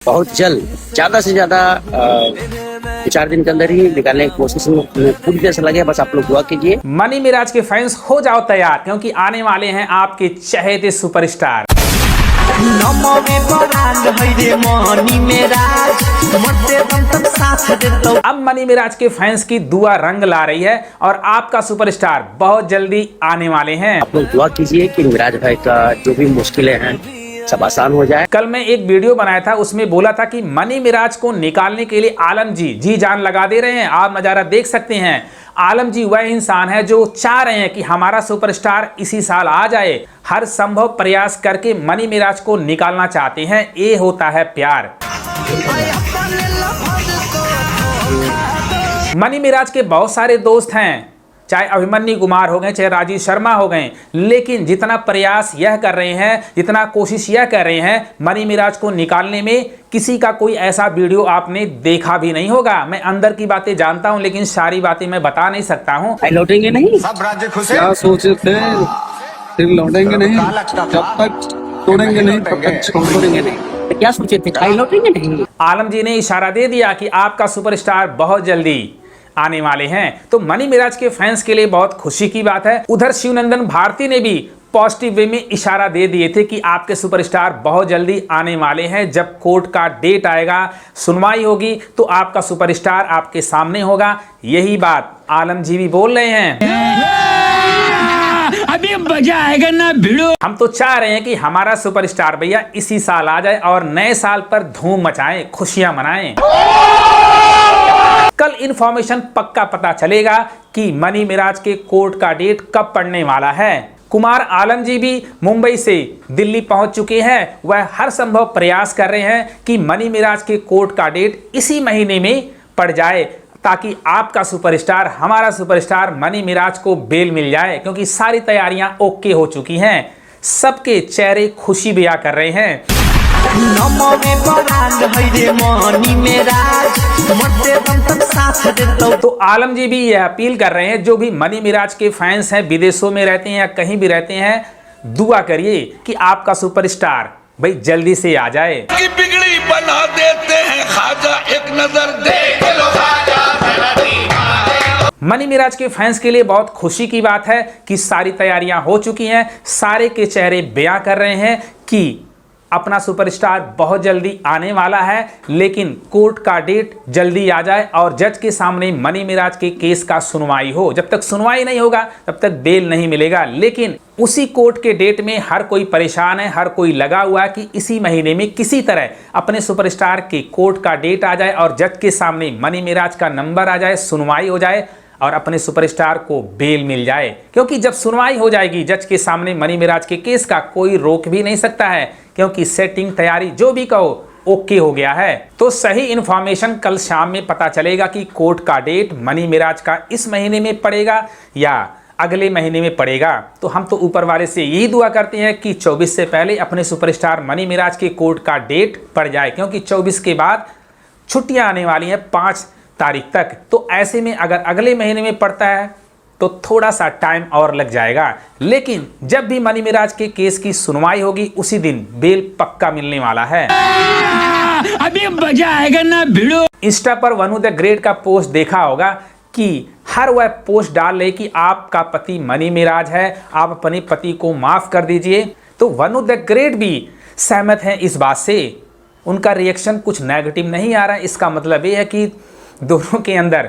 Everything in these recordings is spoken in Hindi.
बहुत जल्द ज्यादा से ज्यादा 4 दिन के अंदर ही निकालने की कोशिश में पूरी तरह से लगे। बस आप लोग दुआ कीजिए। मनी मिराज के फैंस हो जाओ तैयार, क्योंकि आने वाले हैं आपके चहेते सुपरस्टार। अब मनी मिराज के फैंस की दुआ रंग ला रही है और आपका सुपरस्टार बहुत जल्दी आने वाले हैं। आप लोग दुआ कीजिए कि मिराज भाई का जो भी मुश्किलें हैं सब आसान हो जाए। कल मैं एक वीडियो बनाया था, उसमें बोला था कि मनी मिराज को निकालने के लिए आलम जी जान लगा दे रहे हैं। आप नजारा देख सकते हैं। आलम जी वह इंसान है जो चाह रहे हैं कि हमारा सुपरस्टार इसी साल आ जाए। हर संभव प्रयास करके मनी मिराज को निकालना चाहते हैं। ये होता है प्यार। मनी मिराज के बहुत सारे दोस्त हैं, चाहे अभिमन्यु कुमार हो गए, चाहे राजीव शर्मा हो गए, लेकिन जितना प्रयास यह कर रहे हैं, जितना कोशिश यह कर रहे हैं मनी मिराज को निकालने में, किसी का कोई ऐसा वीडियो आपने देखा भी नहीं होगा। मैं अंदर की बातें जानता हूं, लेकिन सारी बातें मैं बता नहीं सकता हूं। लौटेंगे नहीं, सब राज्य खुश है। क्या सोचे थे, फिर लौटेंगे नहीं, जब तक तोड़ेंगे नहीं तब तक छोड़ेंगे नहीं। क्या सोचे थे, लौटेंगे नहीं। आलम जी ने इशारा दे दिया कि आपका सुपरस्टार बहुत जल्दी आने वाले हैं, तो मनी मिराज के फैंस के लिए बहुत खुशी की बात है। उधर शिवनंदन भारती ने भी पॉजिटिव वे में इशारा दे दिए थे कि आपके सुपरस्टार बहुत जल्दी आने वाले हैं। जब कोर्ट का डेट आएगा, सुनवाई होगी, तो आपका सुपरस्टार आपके सामने होगा। यही बात आलम जी भी बोल रहे हैं। अभी मजा आएगा ना भिड़ो। हम तो चाह रहे हैं कि हमारा सुपरस्टार भैया इसी साल आ जाए और नए साल पर धूम मचाएं, खुशियां मनाएं। कल इंफॉर्मेशन पक्का पता चलेगा कि मनी मिराज के कोर्ट का डेट कब पड़ने वाला है। कुमार आलम जी भी मुंबई से दिल्ली पहुंच चुके हैं। वह हर संभव प्रयास कर रहे हैं कि मनी मिराज के कोर्ट का डेट इसी महीने में पड़ जाए, ताकि आपका सुपरस्टार, हमारा सुपरस्टार मनी मिराज को बेल मिल जाए, क्योंकि सारी तैयारियां ओके हो चुकी हैं। सबके चेहरे खुशी बयां कर रहे हैं। तो आलम जी भी यह अपील कर रहे हैं, जो भी मनी मिराज के फैंस हैं, विदेशों में रहते हैं या कहीं भी रहते हैं, दुआ करिए कि आपका सुपरस्टार भाई जल्दी से आ जाए। की बिगड़ी बना देते हैं खाजा, एक नजर देख लो खाजा। मनी मिराज के फैंस के लिए बहुत खुशी की बात है कि सारी तैयारियां हो चुकी हैं। सारे के चेहरे बयां कर रहे हैं कि अपना सुपरस्टार बहुत जल्दी आने वाला है, लेकिन कोर्ट का डेट जल्दी आ जाए और जज के सामने मनी मिराज के केस का सुनवाई हो। जब तक सुनवाई नहीं होगा तब तक बेल नहीं मिलेगा। लेकिन उसी कोर्ट के डेट में हर कोई परेशान है, हर कोई लगा हुआ है कि इसी महीने में किसी तरह अपने सुपरस्टार के कोर्ट का डेट आ जाए और जज के सामने मनी मिराज का नंबर आ जाए, सुनवाई हो जाए और अपने सुपरस्टार को बेल मिल जाए। क्योंकि जब सुनवाई हो जाएगी जज के सामने मनी मिराज के केस का, कोई रोक भी नहीं सकता है, क्योंकि सेटिंग, तैयारी जो भी कहो ओके हो गया है। तो सही इंफॉर्मेशन कल शाम में पता चलेगा कि कोर्ट का डेट मनी मिराज का इस महीने में पड़ेगा या अगले महीने में पड़ेगा। तो हम तो ऊपर वाले से यही दुआ करते हैं कि 24 से पहले अपने सुपरस्टार मनी मिराज के कोर्ट का डेट पड़ जाए, क्योंकि 24 के बाद छुट्टियां आने वाली हैं 5 तारीख तक। तो ऐसे में अगर अगले महीने में पड़ता है तो थोड़ा सा टाइम और लग जाएगा। लेकिन जब भी मनी मिराज के केस की सुनवाई होगी उसी दिन बेल पक्का मिलने वाला है। अभी मजा आएगा ना भिड़ो। इंस्टा पर वनु द ग्रेट का पोस्ट देखा होगा कि हर वह पोस्ट डाल रहे कि आपका पति मनी मिराज है, आप अपने पति को माफ कर दीजिए। तो वनु द ग्रेट भी सहमत हैं इस बात से। उनका रिएक्शन कुछ नेगेटिव नहीं आ रहा है। इसका मतलब ये है कि दोनों के अंदर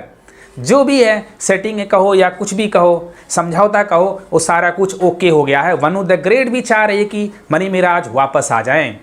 जो भी है, सेटिंग कहो या कुछ भी कहो, समझौता कहो, वो सारा कुछ ओके हो गया है। वनु द ग्रेट भी चाह रही है कि मनी मिराज वापस आ जाएं।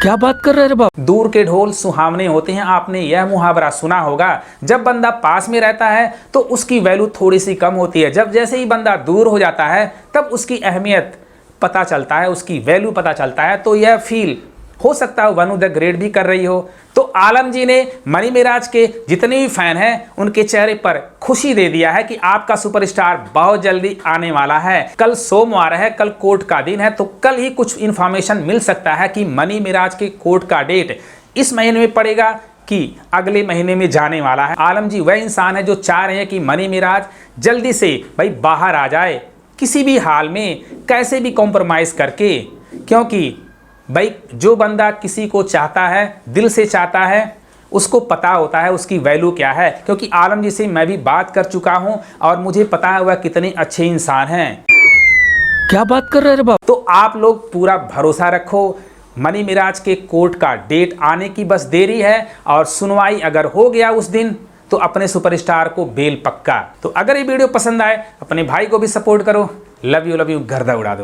क्या बात कर रहे बाप। दूर के ढोल सुहावने होते हैं। आपने यह मुहावरा सुना होगा, जब बंदा पास में रहता है तो उसकी वैल्यू थोड़ी सी कम होती है, जब जैसे ही बंदा दूर हो जाता है तब उसकी अहमियत पता चलता है, उसकी वैल्यू पता चलता है। तो यह फील हो सकता है वनु द ग्रेट भी कर रही हो। तो आलम जी ने मनी मिराज के जितने भी फैन हैं उनके चेहरे पर खुशी दे दिया है कि आपका सुपरस्टार बहुत जल्दी आने वाला है। कल सोमवार है, कल कोर्ट का दिन है, तो कल ही कुछ इंफॉर्मेशन मिल सकता है कि मनी मिराज के कोर्ट का डेट इस महीने में पड़ेगा कि अगले महीने में जाने वाला है। आलम जी वह इंसान है जो चाह रहे हैं कि मनी मिराज जल्दी से भाई बाहर आ जाए, किसी भी हाल में, कैसे भी कॉम्प्रोमाइज़ करके, क्योंकि भाई जो बंदा किसी को चाहता है, दिल से चाहता है, उसको पता होता है उसकी वैल्यू क्या है। क्योंकि आलम जी से मैं भी बात कर चुका हूं और मुझे पता है वह कितने अच्छे इंसान हैं। क्या बात कर रहे हैं बाप? तो आप लोग पूरा भरोसा रखो, मनी मिराज के कोर्ट का डेट आने की बस देरी है और सुनवाई अगर हो गया उस दिन तो अपने सुपरस्टार को बेल पक्का। तो अगर ये वीडियो पसंद आए अपने भाई को भी सपोर्ट करो। लव यू गर्दा उड़ा दो।